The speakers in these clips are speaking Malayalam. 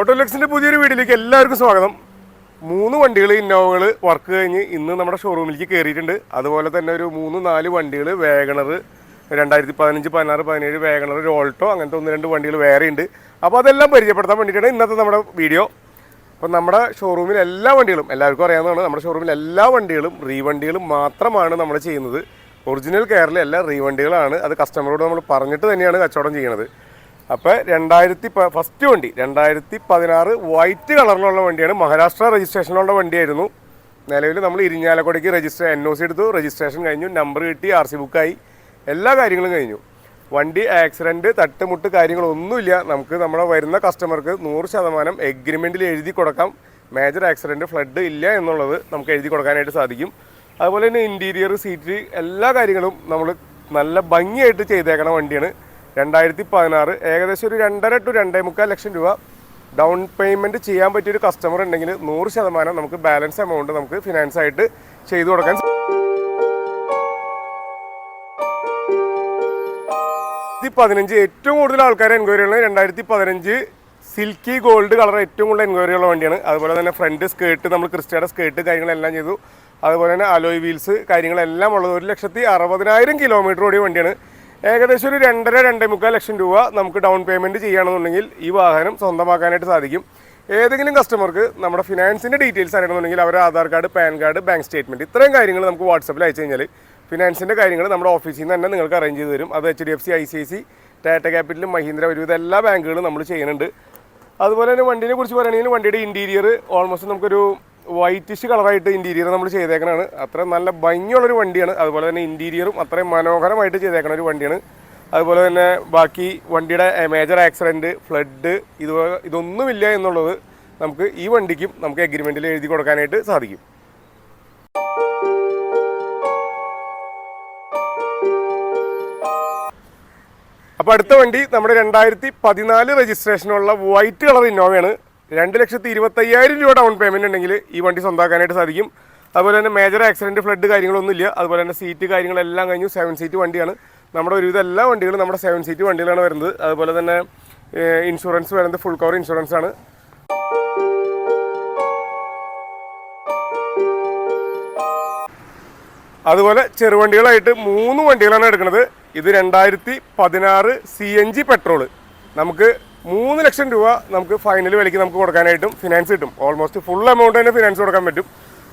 ഓട്ടോലെക്സിൻ്റെ പുതിയൊരു വീഡിയോയിലേക്ക് എല്ലാവർക്കും സ്വാഗതം. 3 വണ്ടികൾ ഇന്നോവകൾ വർക്ക് കഴിഞ്ഞ് ഇന്ന് നമ്മുടെ ഷോറൂമിലേക്ക് കയറിയിട്ടുണ്ട്. അതുപോലെ തന്നെ ഒരു 3-4 വണ്ടികൾ വേഗണർ 2015, 16, 17 വേഗണർ, ഒരു ഓൾട്ടോ, അങ്ങനത്തെ 1-2 വണ്ടികൾ വേറെ ഉണ്ട്. അപ്പോൾ അതെല്ലാം പരിചയപ്പെടുത്താൻ വേണ്ടിയിട്ടാണ് ഇന്നത്തെ നമ്മുടെ വീഡിയോ. അപ്പോൾ നമ്മുടെ ഷോറൂമിൽ എല്ലാ വണ്ടികളും എല്ലാവർക്കും അറിയാവുന്നതാണ്. നമ്മുടെ ഷോറൂമിൽ എല്ലാ വണ്ടികളും റീവണ്ടികളും മാത്രമാണ് നമ്മൾ ചെയ്യുന്നത്. ഒറിജിനൽ കെയറിലെ എല്ലാ റീവണ്ടികളാണ്. അത് കസ്റ്റമറോട് നമ്മൾ പറഞ്ഞിട്ട് തന്നെയാണ് കച്ചവടം ചെയ്യുന്നത്. അപ്പോൾ ഫസ്റ്റ് വണ്ടി 2016 വൈറ്റ് കളറിലുള്ള വണ്ടിയാണ്. മഹാരാഷ്ട്ര രജിസ്ട്രേഷനുള്ള വണ്ടിയായിരുന്നു. നിലവിൽ നമ്മൾ ഇരിഞ്ഞാലക്കുടയ്ക്ക് NOC എടുത്തു, രജിസ്ട്രേഷൻ കഴിഞ്ഞു, നമ്പർ കിട്ടി, RC ബുക്കായി, എല്ലാ കാര്യങ്ങളും കഴിഞ്ഞു. വണ്ടി ആക്സിഡൻറ്റ്, തട്ടുമുട്ട് കാര്യങ്ങളൊന്നുമില്ല. നമുക്ക് നമ്മുടെ വരുന്ന കസ്റ്റമർക്ക് 100% എഗ്രിമെൻറ്റിൽ എഴുതി കൊടുക്കാം. മേജർ ആക്സിഡൻറ്റ്, ഫ്ലഡ് ഇല്ല എന്നുള്ളത് നമുക്ക് എഴുതി കൊടുക്കാനായിട്ട് സാധിക്കും. അതുപോലെ തന്നെ ഇൻറ്റീരിയർ, സീറ്റ്, എല്ലാ കാര്യങ്ങളും നമ്മൾ നല്ല ഭംഗിയായിട്ട് ചെയ്തേക്കണ വണ്ടിയാണ്. 2016 ഏകദേശം ഒരു 2.5 to 2.25 ലക്ഷം രൂപ ഡൗൺ പേയ്മെൻറ്റ് ചെയ്യാൻ പറ്റിയൊരു കസ്റ്റമർ ഉണ്ടെങ്കിൽ 100% നമുക്ക് ബാലൻസ് എമൗണ്ട് നമുക്ക് ഫിനാൻസ് ആയിട്ട് ചെയ്തു കൊടുക്കാൻ. 2015 ഏറ്റവും കൂടുതൽ ആൾക്കാർ എൻക്വയറികൾ 2015 സിൽക്കി ഗോൾഡ് കളർ ഏറ്റവും കൂടുതൽ എൻക്വയറിയുള്ള വണ്ടിയാണ്. അതുപോലെ തന്നെ ഫ്രണ്ട് സ്കേർട്ട്, നമ്മൾ ക്രിസ്റ്റയുടെ സ്കേർട്ട് കാര്യങ്ങളെല്ലാം ചെയ്തു. അതുപോലെ തന്നെ അലോയ് വീൽസ് കാര്യങ്ങളെല്ലാം ഉള്ളത് 1,60,000 കിലോമീറ്റർ ഓടിയ വണ്ടിയാണ്. ഏകദേശം ഒരു 2.5-2.25 ലക്ഷം രൂപ നമുക്ക് ഡൗൺ പേയ്മെൻറ്റ് ചെയ്യുകയാണെന്നുണ്ടെങ്കിൽ ഈ വാഹനം സ്വന്തമാക്കാനായിട്ട് സാധിക്കും. ഏതെങ്കിലും കസ്റ്റമർക്ക് നമ്മുടെ ഫിനാൻസിൻ്റെ ഡീറ്റെയിൽസ് അറിയണമെന്നുണ്ടെങ്കിൽ അവരുടെ Aadhaar card, pan card, bank statement, ഇത്രയും കാര്യങ്ങൾ നമുക്ക് വാട്സപ്പിൽ അയച്ചു കഴിഞ്ഞാൽ ഫിനാൻസിൻ്റെ കാര്യങ്ങൾ നമ്മുടെ ഓഫീസിൽ നിന്ന് തന്നെ നിങ്ങൾക്ക് അറേഞ്ച് ചെയ്ത് തരും. അത് HDFC, ICICI, Tata capital, Mahindra, ഒരുവിധ എല്ലാ ബാങ്കുകളും നമ്മൾ ചെയ്യുന്നുണ്ട്. അതുപോലെ തന്നെ വണ്ടീനെ കുറിച്ച് പറയുകയാണെങ്കിൽ വണ്ടിയുടെ ഇൻറ്റീരിയർ ഓൾമോസ്റ്റ് നമുക്കൊരു വൈറ്റിഷ് കളറായിട്ട് ഇൻറ്റീരിയർ നമ്മൾ ചെയ്തേക്കണതാണ്. അത്ര നല്ല ഭംഗിയുള്ളൊരു വണ്ടിയാണ്. അതുപോലെ തന്നെ ഇൻറ്റീരിയറും അത്രയും മനോഹരമായിട്ട് ചെയ്തേക്കണ ഒരു വണ്ടിയാണ്. അതുപോലെ തന്നെ ബാക്കി വണ്ടിയുടെ മേജർ ആക്സിഡൻറ്റ്, ഫ്ലഡ് ഇതൊന്നുമില്ല എന്നുള്ളത് നമുക്ക് ഈ വണ്ടിക്കും നമുക്ക് എഗ്രിമെൻറ്റിൽ എഴുതി കൊടുക്കാനായിട്ട് സാധിക്കും. അപ്പോൾ അടുത്ത വണ്ടി നമ്മുടെ 2014 രജിസ്ട്രേഷനുള്ള വൈറ്റ് കളർ ഇന്നോവയാണ്. 2,25,000 രൂപ ഡൗൺ പേയ്മെൻറ്റ് ഉണ്ടെങ്കിൽ ഈ വണ്ടി സ്വന്തമാക്കാനായിട്ട് സാധിക്കും. അതുപോലെ തന്നെ മേജർ ആക്സിഡൻറ്റ്, ഫ്ലഡ് കാര്യങ്ങളൊന്നുമില്ല. അതുപോലെ തന്നെ സീറ്റ് കാര്യങ്ങളെല്ലാം കഴിഞ്ഞു. 7 സീറ്റ് വണ്ടിയാണ്. നമ്മുടെ ഒരുവിധം എല്ലാ വണ്ടികളും നമ്മുടെ 7 സീറ്റ് വണ്ടികളാണ് വരുന്നത്. അതുപോലെ തന്നെ ഇൻഷുറൻസ് വരുന്നത് ഫുൾ കവർ ഇൻഷുറൻസ് ആണ്. അതുപോലെ ചെറുവണ്ടികളായിട്ട് 3 വണ്ടികളാണ് എടുക്കുന്നത്. ഇത് 2016 CNG പെട്രോള്. നമുക്ക് 3 ലക്ഷം രൂപ നമുക്ക് ഫൈനൽ വിലയ്ക്ക് നമുക്ക് കൊടുക്കാനായിട്ടും ഫിനാൻസ് കിട്ടും. ഓൾമോസ്റ്റ് ഫുൾ എമൗണ്ട് തന്നെ ഫിനാൻസ് കൊടുക്കാൻ പറ്റും.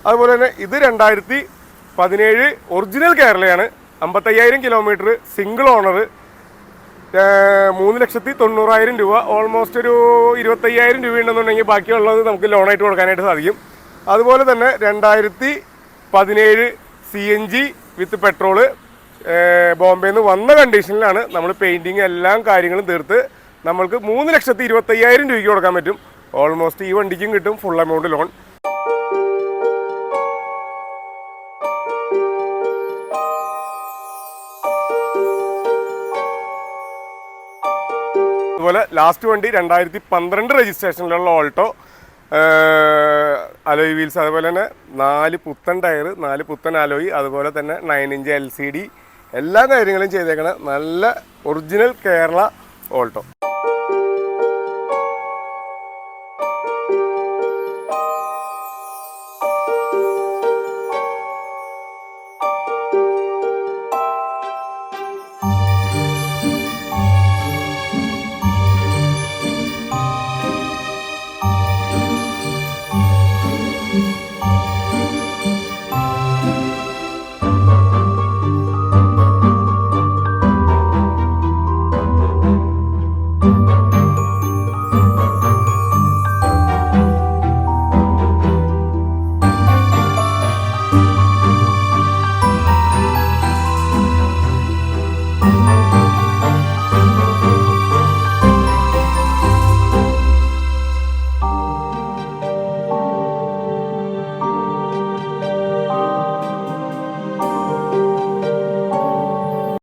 അതുപോലെ തന്നെ ഇത് 2017 ഒറിജിനൽ കേരളയാണ്. 55,000 കിലോമീറ്റർ, സിംഗിൾ ഓണർ, 3,90,000 രൂപ. ഓൾമോസ്റ്റ് ഒരു 25,000 രൂപ ഉണ്ടെന്നുണ്ടെങ്കിൽ ബാക്കിയുള്ളത് നമുക്ക് ലോണായിട്ട് കൊടുക്കാനായിട്ട് സാധിക്കും. അതുപോലെ തന്നെ 2017 CNG വിത്ത് പെട്രോള് ബോംബെയിൽ നിന്ന് വന്ന കണ്ടീഷനിലാണ്. നമ്മൾ പെയിൻറ്റിങ് എല്ലാം കാര്യങ്ങളും തീർത്ത് നമ്മൾക്ക് 3,25,000 രൂപയ്ക്ക് കൊടുക്കാൻ പറ്റും. ഓൾമോസ്റ്റ് ഈ വണ്ടിക്കും കിട്ടും ഫുൾ എമൗണ്ട് ലോൺ. അതുപോലെ ലാസ്റ്റ് വണ്ടി 2012 രജിസ്ട്രേഷനിലുള്ള ഓൾട്ടോ, അലോയ് വീൽസ്, അതുപോലെ തന്നെ 4 പുത്തൻ ടയർ, 4 പുത്തൻ അലോയ്, അതുപോലെ തന്നെ 9 ഇഞ്ച് LCD എല്ലാ കാര്യങ്ങളും ചെയ്തേക്കണ നല്ല ഒറിജിനൽ കേരള ഓൾട്ടോ.